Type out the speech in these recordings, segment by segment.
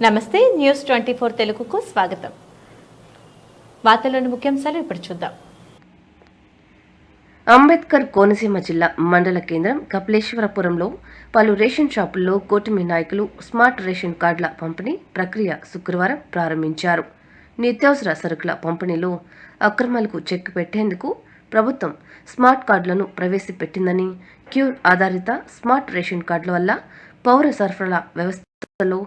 నమస్తే న్యూస్ 24 తెలుగుకు స్వాగతం. వార్తల్లోని ముఖ్యాంశాలు ఇప్పుడు చూద్దాం. అంబేద్కర్ కోనసీమ జిల్లా మండల కేంద్రం కపిలేశ్వరపురంలో పలు రేషన్ షాపుల్లో కూటమి నాయకులు స్మార్ట్ రేషన్ కార్డుల పంపిణీ ప్రక్రియ శుక్రవారం ప్రారంభించారు. నిత్యావసర సరుకుల పంపిణీలో అక్రమాలకు చెక్ పెట్టేందుకు ప్రభుత్వం స్మార్ట్ కార్డులను ప్రవేశపెట్టిందని, క్యూర్ ఆధారిత స్మార్ట్ రేషన్ కార్డుల వల్ల పౌర సరఫరాల వ్యవస్థలో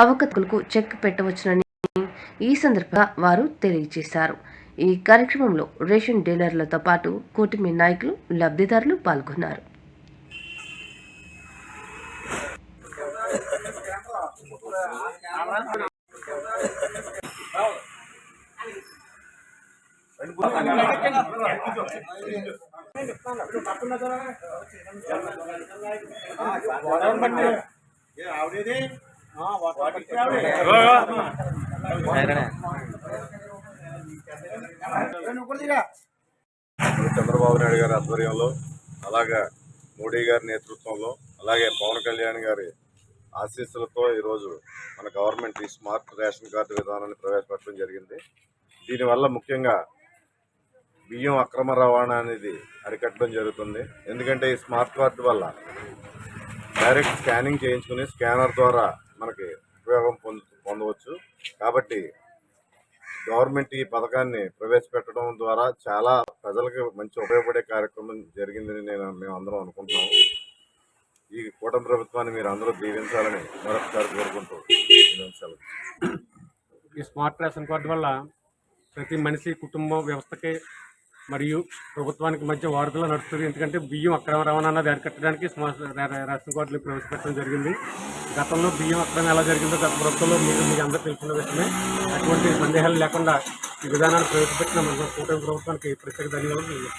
అవకతవకలకు చెక్ పెట్టవచ్చునని ఈ సందర్భంగా వారు తెలియజేశారు. ఈ కార్యక్రమంలో రేషన్ డీలర్లతో పాటు కూటమి నాయకులు, లబ్ధిదారులు పాల్గొన్నారు. చంద్రబాబు నాయుడు గారి ఆధ్వర్యంలో, అలాగే మోడీ గారి నేతృత్వంలో, అలాగే పవన్ కళ్యాణ్ గారి ఆశీస్సులతో ఈరోజు మన గవర్నమెంట్ ఈ స్మార్ట్ రేషన్ కార్డు విధానాన్ని ప్రవేశపెట్టడం జరిగింది. దీనివల్ల ముఖ్యంగా బియ్యం అక్రమ రవాణా అనేది అరికట్టడం జరుగుతుంది. ఎందుకంటే ఈ స్మార్ట్ కార్డు వల్ల డైరెక్ట్ స్కానింగ్ చేయించుకుని స్కానర్ ద్వారా మనకి ఉపయోగం పొందవచ్చు. కాబట్టి గవర్నమెంట్ ఈ పథకాన్ని ప్రవేశపెట్టడం ద్వారా చాలా ప్రజలకు మంచి ఉపయోగపడే కార్యక్రమం జరిగిందని మేము అందరం అనుకుంటున్నాము. ఈ కూటమి ప్రభుత్వాన్ని మీరు అందరూ దీవించాలని మరొకసారి కోరుకుంటూ ఈ స్మార్ట్ రేషన్ కార్డు వల్ల ప్రతి మనిషి కుటుంబం వ్యవస్థకి మరియు ప్రభుత్వానికి మధ్య వారధిలో నడుస్తుంది. ఎందుకంటే బియ్యం అక్రమ రవాణా అన్నది అరికట్టడానికి రేషన్ కార్డులు ప్రవేశపెట్టడం జరిగింది. గతంలో బియ్యం అక్రమం ఎలా జరిగిందో గత ప్రభుత్వంలో మీకు అందరూ తెలిసిన విషయమే. అటువంటి సందేహాలు లేకుండా ఈ విధానాన్ని ప్రవేశపెట్టిన కూటమి ప్రభుత్వానికి ప్రత్యేక ధన్యవాదాలు.